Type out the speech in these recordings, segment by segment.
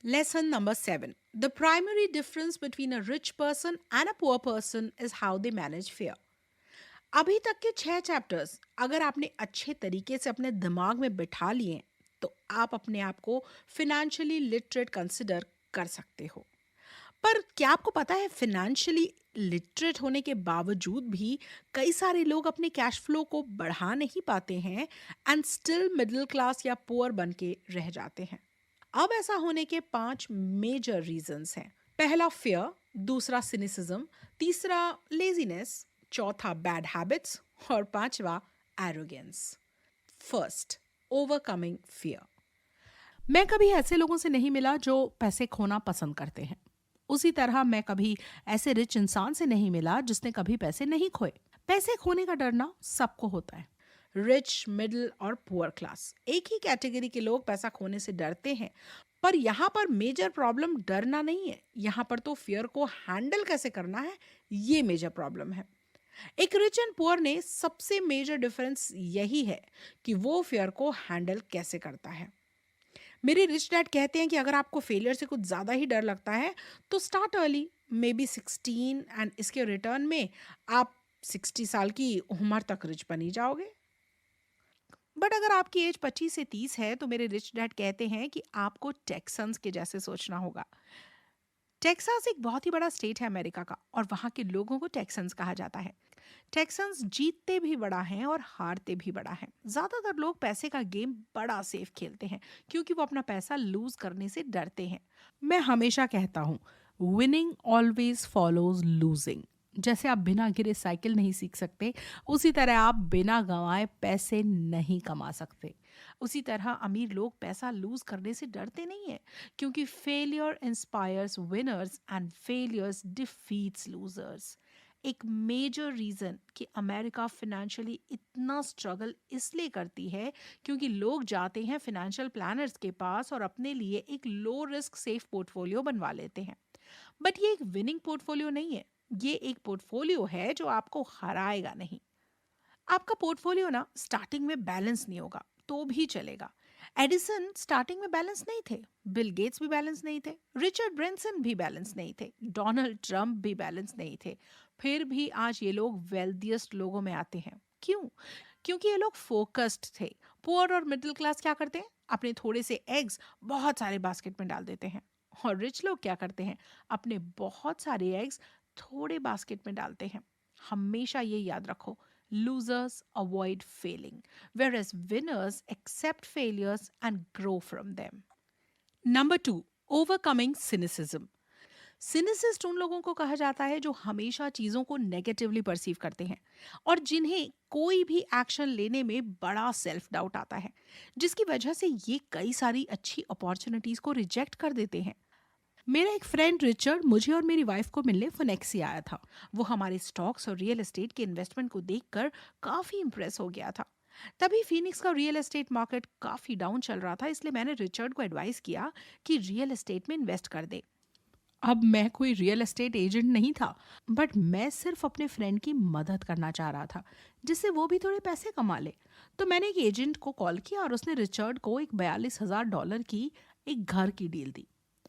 Lesson number 7. The primary difference between a rich person and a poor person is how they manage fear. अभी तक के 6 chapters अगर आपने अच्छे तरीके से अपने दिमाग में बिठा लिए तो आप अपने आप को फिनेंशियली लिटरेट कंसिडर कर सकते हो। पर क्या आपको पता है फिनेंशियली लिटरेट होने के बावजूद भी कई सारे लोग अपने कैश फ्लो को बढ़ा नहीं पाते हैं एंड स्टिल मिडिल क्लास या पुअर बन के रह जाते हैं। अब ऐसा होने के 5 मेजर रीजंस हैं। पहला फियर, दूसरा सिनिसिज्म, तीसरा लेजीनेस, चौथा बैड हैबिट्स और पांचवा एरोगेंस। First, overcoming fear. मैं कभी ऐसे लोगों से नहीं मिला जो पैसे खोना पसंद करते हैं। उसी तरह मैं कभी ऐसे रिच इंसान से नहीं मिला जिसने कभी पैसे नहीं खोए। पैसे खोने का डरना सबको होता है। रिच, मिडिल और पुअर क्लास एक ही कैटेगरी के लोग पैसा खोने से डरते हैं। पर यहाँ पर मेजर प्रॉब्लम डरना नहीं है, यहाँ पर तो फियर को हैंडल कैसे करना है, ये मेजर प्रॉब्लम है। एक रिच एंड पुअर ने सबसे मेजर डिफरेंस यही है कि वो फियर को हैंडल कैसे करता है। मेरे रिच डैड कहते हैं कि अगर आपको फेलियर से कुछ ज़्यादा ही डर लगता है तो start early, may be 16, and इसके रिटर्न में आप 60 साल की उम्र तक रिच बनी जाओगे। बट अगर आपकी एज 25 से 30 है तो मेरे रिच डैड कहते हैं कि आपको टेक्सन्स के जैसे सोचना होगा। टेक्सास एक बहुत ही बड़ा स्टेट है अमेरिका का और वहाँ के लोगों को टेक्सन्स कहा जाता है। टेक्सन्स जीतते भी बड़ा हैं और हारते भी बड़ा हैं। ज्यादातर लोग पैसे का गेम बड़ा सेफ खेलते हैं क्योंकि वो अपना पैसा लूज करने से डरते हैं। मैं हमेशा कहता हूँ, विनिंग ऑलवेज फॉलोज लूजिंग। जैसे आप बिना गिरे साइकिल नहीं सीख सकते, उसी तरह आप बिना गंवाए पैसे नहीं कमा सकते। उसी तरह अमीर लोग पैसा लूज करने से डरते नहीं है क्योंकि failure inspires winners and failures defeats losers. एक मेजर रीजन कि अमेरिका फिनेंशियली इतना स्ट्रगल इसलिए करती है क्योंकि लोग जाते हैं फिनेंशियल प्लानर्स के पास और अपने लिए एक लो रिस्क सेफ पोर्टफोलियो बनवा लेते हैं। बट ये एक विनिंग पोर्टफोलियो नहीं है, ये एक पोर्टफोलियो है जो आपको हराएगा नहीं। आपका पोर्टफोलियो ना स्टार्टिंग में बैलेंस नहीं होगा तो भी चलेगा। एडिसन स्टार्टिंग में बैलेंस नहीं थे, बिल गेट्स भी बैलेंस नहीं थे, रिचर्ड ब्रेंसन भी बैलेंस नहीं थे, डोनाल्ड ट्रंप भी बैलेंस नहीं थे। फिर भी आज ये लोग वेल्दियस्ट लोगों में आते हैं। क्यों? क्योंकि ये लोग फोकस्ड थे। पुअर और मिडिल क्लास क्या करते हैं? अपने थोड़े से एग्स बहुत सारे बास्केट में डाल देते हैं। और रिच लोग क्या करते हैं? अपने बहुत सारे एग्स थोड़े बास्केट में डालते हैं। हमेशा ये याद रखो, losers avoid failing, whereas winners accept failures and grow from them. Number 2, overcoming cynicism. सिनिसिस्ट उन लोगों को कहा जाता है जो हमेशा चीजों को नेगेटिवली परसीव करते हैं और जिन्हें कोई भी एक्शन लेने में बड़ा सेल्फ डाउट आता है, जिसकी वजह से ये कई सारी अच्छी अपॉर्चुनिटीज को रिजेक्ट कर देते हैं। मेरा एक फ्रेंड रिचर्ड मुझे और मेरी वाइफ को मिलने फिनेक्सी आया था। वो हमारे स्टॉक्स और रियल एस्टेट के इन्वेस्टमेंट को देखकर काफी इंप्रेस हो गया था। तभी फीनिक्स का रियल एस्टेट मार्केट काफी डाउन चल रहा था, इसलिए मैंने रिचर्ड को एडवाइस किया कि रियल एस्टेट में इन्वेस्ट कर दे। अब मैं कोई रियल एस्टेट एजेंट नहीं था, बट मैं सिर्फ अपने फ्रेंड की मदद करना चाह रहा था जिससे वो भी थोड़े पैसे कमा ले। तो मैंने एक एजेंट को कॉल किया और उसने रिचर्ड को एक $42,000 की एक घर की डील दी।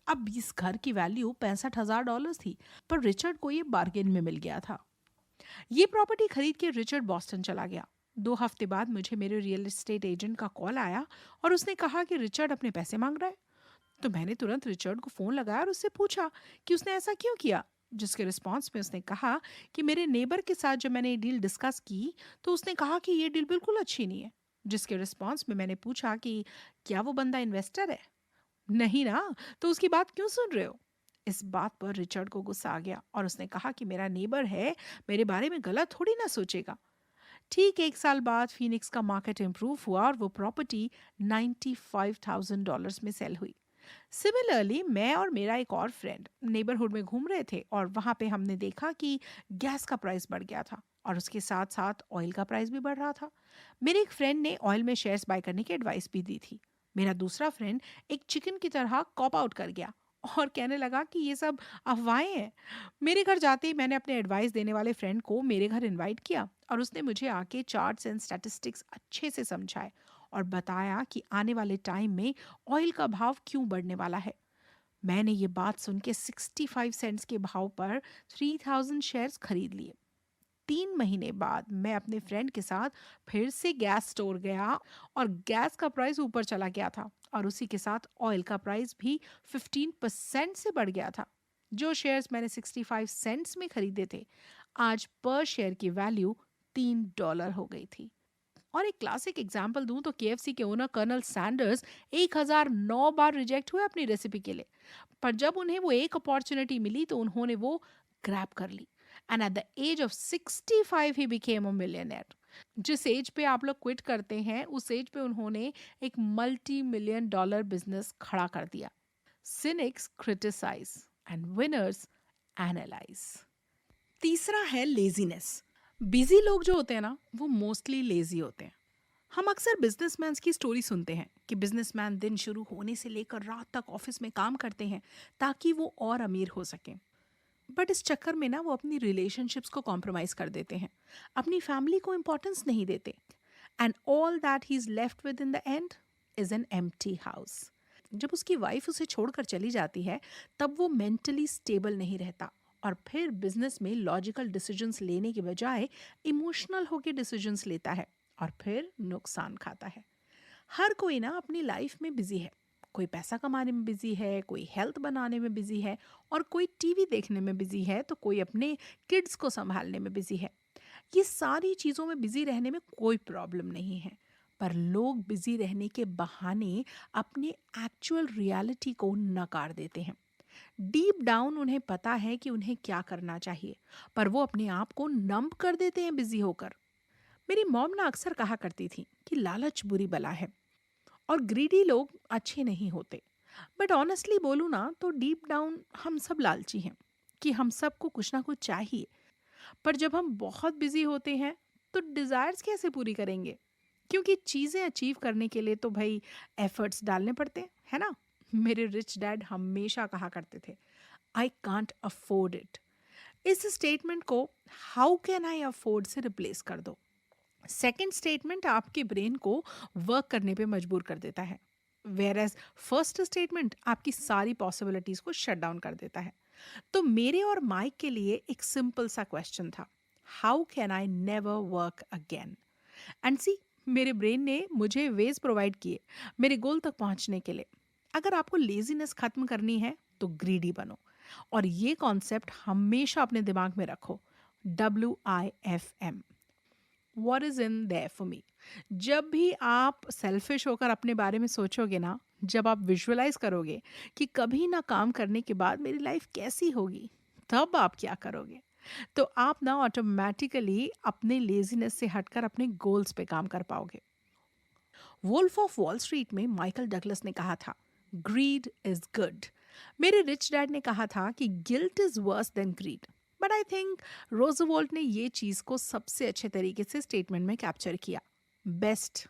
अब इस घर की वैल्यू $65,000 थी, पर रिचर्ड को ये बार्गेन में मिल गया था। ये प्रॉपर्टी खरीद के रिचर्ड बॉस्टन चला गया। 2 हफ्ते बाद मुझे मेरे रियल एस्टेट एजेंट का कॉल आया और उसने कहा कि रिचर्ड अपने पैसे मांग रहा है। तो मैंने तुरंत रिचर्ड को फोन लगाया और उससे पूछा कि उसने ऐसा क्यों किया, जिसके रिस्पॉन्स में उसने कहा कि मेरे नेबर के साथ जब मैंने ये डील डिस्कस की तो उसने कहा कि ये डील बिल्कुल अच्छी नहीं है। जिसके रिस्पॉन्स में मैंने पूछा कि क्या वो बंदा इन्वेस्टर है? नहीं ना, तो उसकी बात क्यों सुन रहे हो? इस बात पर रिचर्ड को गुस्सा आ गया और उसने कहा कि मेरा नेबर है, मेरे बारे में गलत थोड़ी ना सोचेगा। ठीक 1 साल बाद फीनिक्स का मार्केट इंप्रूव हुआ और वो प्रॉपर्टी $95,000 में सेल हुई। सिमिलरली मैं और मेरा एक और फ्रेंड नेबरहुड में घूम रहे थे और वहां पे हमने देखा कि गैस का प्राइस बढ़ गया था और उसके साथ साथ ऑयल का प्राइस भी बढ़ रहा था। मेरे एक फ्रेंड ने ऑयल में शेयर्स बाय करने की एडवाइस भी दी थी। मेरा दूसरा फ्रेंड एक चिकन की तरह कॉप आउट कर गया और कहने लगा कि ये सब अफवाहें हैं। मेरे घर जाते ही मैंने अपने एडवाइस देने वाले फ्रेंड को मेरे घर इनवाइट किया और उसने मुझे आके चार्ट्स एंड स्टैटिस्टिक्स अच्छे से समझाए और बताया कि आने वाले टाइम में ऑयल का भाव क्यों बढ़ने वाला है। मैंने ये बात सुन के 65 सेंट्स के भाव पर 3000 शेयर्स खरीद लिए। 3 महीने बाद मैं अपने फ्रेंड के साथ फिर से गैस स्टोर गया और गैस का प्राइस ऊपर चला गया था और उसी के साथ ऑयल का प्राइस भी 15% से बढ़ गया था। जो शेयर्स मैंने 65 सेंट्स में खरीदे थे, आज पर शेयर की वैल्यू $3 हो गई थी। और एक क्लासिक एग्जाम्पल दूं तो केएफसी के ओनर कर्नल सैंडर्स 1009 बार रिजेक्ट हुए अपनी रेसिपी के लिए, पर जब उन्हें वो एक अपॉर्चुनिटी मिली तो उन्होंने वो ग्रैब कर ली। And at the age of 65 he became a millionaire. जिस एज पे आप लोग क्विट करते हैं, उस एज पे उन्होंने एक मल्टी मिलियन डॉलर बिजनेस खड़ा कर दिया। Cynics criticize and winners analyze. तीसरा है लेजीनेस। बिजी लोग जो होते हैं ना, वो मोस्टली लेजी होते हैं। हम अक्सर बिजनेसमैन की स्टोरी सुनते हैं कि बिजनेसमैन दिन शुरू होने से लेकर रात तक ऑफिस में काम करते हैं ताकि वो और अमीर हो सकें। बट इस चक्कर में ना वो अपनी रिलेशनशिप्स को कॉम्प्रोमाइज कर देते हैं, अपनी फैमिली को इंपॉर्टेंस नहीं देते, and all that he is left with in the end is an empty house. जब उसकी वाइफ उसे छोड़कर चली जाती है, तब वो मेंटली स्टेबल नहीं रहता और फिर बिजनेस में लॉजिकल डिसीजंस लेने के बजाय इमोशनल होकर डिसीजंस लेता है और फिर नुकसान खाता है। हर कोई ना अपनी लाइफ में बिजी है। कोई पैसा कमाने में बिजी है, कोई हेल्थ बनाने में बिजी है, और कोई टीवी देखने में बिजी है, तो कोई अपने किड्स को संभालने में बिजी है। ये सारी चीज़ों में बिजी रहने में कोई प्रॉब्लम नहीं है, पर लोग बिजी रहने के बहाने अपनी एक्चुअल रियलिटी को नकार देते हैं। डीप डाउन उन्हें पता है कि उन्हें क्या करना चाहिए, पर वो अपने आप को नंब कर देते हैं बिजी होकर। मेरी मॉम ना अक्सर कहा करती थी कि लालच बुरी बला है और ग्रीडी लोग अच्छे नहीं होते। बट ऑनेस्टली बोलूँ ना, तो डीप डाउन हम सब लालची हैं कि हम सबको कुछ ना कुछ चाहिए। पर जब हम बहुत बिजी होते हैं, तो डिज़ायर्स कैसे पूरी करेंगे? क्योंकि चीज़ें अचीव करने के लिए तो भाई एफर्ट्स डालने पड़ते हैं, है ना? मेरे रिच डैड हमेशा कहा करते थे, आई कांट अफोर्ड इट। इस स्टेटमेंट को हाउ कैन आई अफोर्ड से रिप्लेस कर दो। सेकेंड स्टेटमेंट आपके ब्रेन को वर्क करने पे मजबूर कर देता है, वेयर एज फर्स्ट स्टेटमेंट आपकी सारी पॉसिबिलिटीज को शट डाउन कर देता है। तो मेरे और माइक के लिए एक सिंपल सा क्वेश्चन था, how can I never work again? And see, मेरे ब्रेन ने मुझे वेज प्रोवाइड किए मेरे गोल तक पहुंचने के लिए। अगर आपको लेजीनेस खत्म करनी है तो ग्रीडी बनो, और ये कॉन्सेप्ट हमेशा अपने दिमाग में रखो, WIFM, what is in their for me. जब भी आप सेल्फिश होकर अपने बारे में सोचोगे ना, जब आप विजुअलाइज करोगे कि कभी ना काम करने के बाद मेरी लाइफ कैसी होगी, तब आप क्या करोगे? तो आप ना ऑटोमेटिकली अपने लेजीनेस से हटकर अपने गोल्स पे काम कर पाओगे। वुल्फ ऑफ वॉल स्ट्रीट में माइकल डगलस ने कहा था, ग्रीड इज गुड। मेरे रिच डैड ने कहा था कि guilt is worse than greed. But I think Roosevelt ने ये चीज को सबसे अच्छे तरीके से स्टेटमेंट में कैप्चर किया। Best,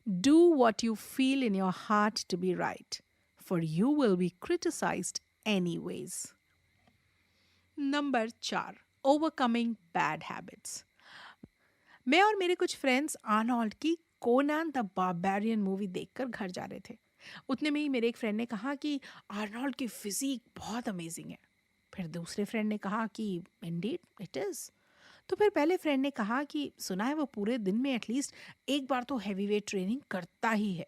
do what you feel in your heart to be right, for you will be criticized anyways. Number 4, overcoming bad habits. मैं और मेरे कुछ फ्रेंड्स आर्नोल्ड की कोनान द बारबेरियन मूवी देखकर घर जा रहे थे। उतने में ही मेरे एक फ्रेंड ने कहा कि आर्नोल्ड की फिजिक बहुत अमेजिंग है। फिर दूसरे फ्रेंड ने कहा कि इंडीड इट इज़। तो फिर पहले फ्रेंड ने कहा कि सुना है वो पूरे दिन में एटलीस्ट एक बार तो हैवी वेट ट्रेनिंग करता ही है।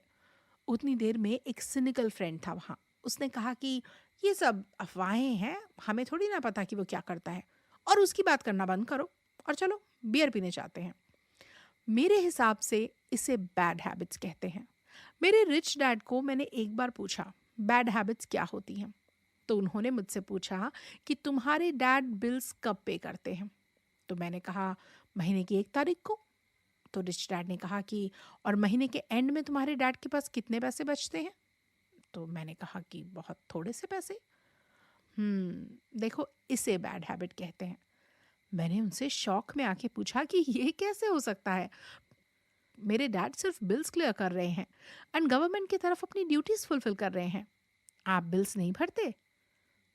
उतनी देर में एक सिनिकल फ्रेंड था वहाँ। उसने कहा कि ये सब अफवाहें हैं, हमें थोड़ी ना पता कि वो क्या करता है, और उसकी बात करना बंद करो और चलो बियर पीने जाते हैं। मेरे हिसाब से इसे बैड हैबिट्स कहते हैं। मेरे रिच डैड को मैंने एक बार पूछा बैड हैबिट्स क्या होती हैं, तो उन्होंने मुझसे पूछा कि तुम्हारे डैड बिल्स कब पे करते हैं। तो मैंने कहा महीने की 1 तारीख को। तो रिच डैड ने कहा कि और महीने के एंड में तुम्हारे डैड के पास कितने पैसे बचते हैं? तो मैंने कहा कि बहुत थोड़े से पैसे। देखो, इसे बैड हैबिट कहते हैं। मैंने उनसे शौक में आके पूछा कि ये कैसे हो सकता है? मेरे डैड सिर्फ बिल्स क्लियर कर रहे हैं एंड गवर्नमेंट की तरफ अपनी ड्यूटीज फुलफिल कर रहे हैं, आप बिल्स नहीं भरते?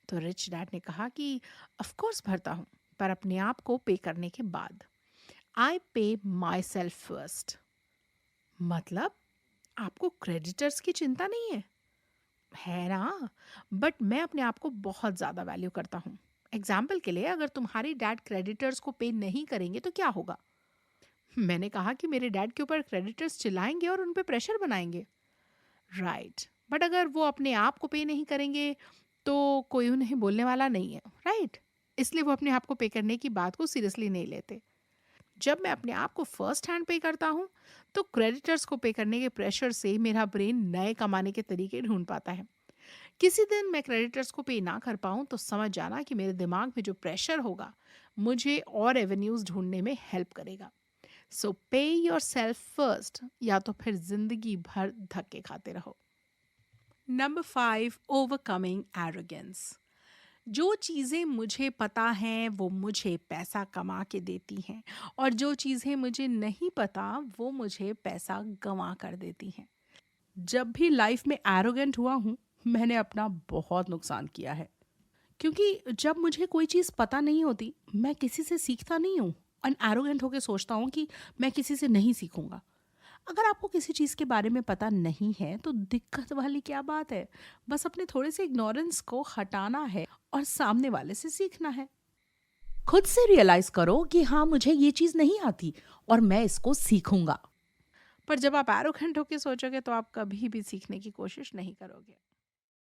तो रिच डैड ने कहा कि ऑफ कोर्स भरता हूँ, पर अपने आप को पे करने के बाद। आई पे माई सेल्फ फर्स्ट। मतलब आपको क्रेडिटर्स की चिंता नहीं है? है ना? बट मैं अपने आप को बहुत ज़्यादा वैल्यू करता हूँ। एग्ज़ाम्पल के लिए अगर तुम्हारे डैड क्रेडिटर्स को पे नहीं करेंगे तो क्या होगा? मैंने कहा कि मेरे डैड के ऊपर क्रेडिटर्स चिल्लाएँगे और उन पे प्रेशर बनाएँगे। राइट। बट अगर वो अपने आप को पे नहीं करेंगे तो कोई उन्हें बोलने वाला नहीं है, राइट? इसलिए वो अपने आप को पे करने की बात को सीरियसली नहीं लेते। जब मैं अपने आप को फर्स्ट हैंड पे करता हूँ तो क्रेडिटर्स को पे करने के प्रेशर से मेरा ब्रेन नए कमाने के तरीके ढूंढ पाता है। किसी दिन मैं क्रेडिटर्स को पे ना कर पाऊँ तो समझ जाना कि मेरे दिमाग में जो प्रेशर होगा मुझे और एवेन्यूज ढूंढने में हेल्प करेगा। सो पे योर सेल्फ फर्स्ट, या तो फिर जिंदगी भर धक्के खाते रहो। Number 5, overcoming arrogance. जो चीज़ें मुझे पता हैं वो मुझे पैसा कमा के देती हैं, और जो चीज़ें मुझे नहीं पता वो मुझे पैसा गंवा कर देती हैं। जब भी लाइफ में एरोगेंट हुआ हूँ, मैंने अपना बहुत नुकसान किया है। क्योंकि जब मुझे कोई चीज़ पता नहीं होती, मैं किसी से सीखता नहीं हूँ, और एरोगेंट होके सोचता हूँ कि मैं किसी से नहीं सीखूंगा। अगर आपको किसी चीज़ के बारे में पता नहीं है तो दिक्कत वाली क्या बात है? बस अपने थोड़े से इग्नोरेंस को हटाना है और सामने वाले से सीखना है। खुद से रियलाइज करो कि हाँ, मुझे ये चीज़ नहीं आती और मैं इसको सीखूंगा। पर जब आप एरोगेंट होके सोचोगे तो आप कभी भी सीखने की कोशिश नहीं करोगे।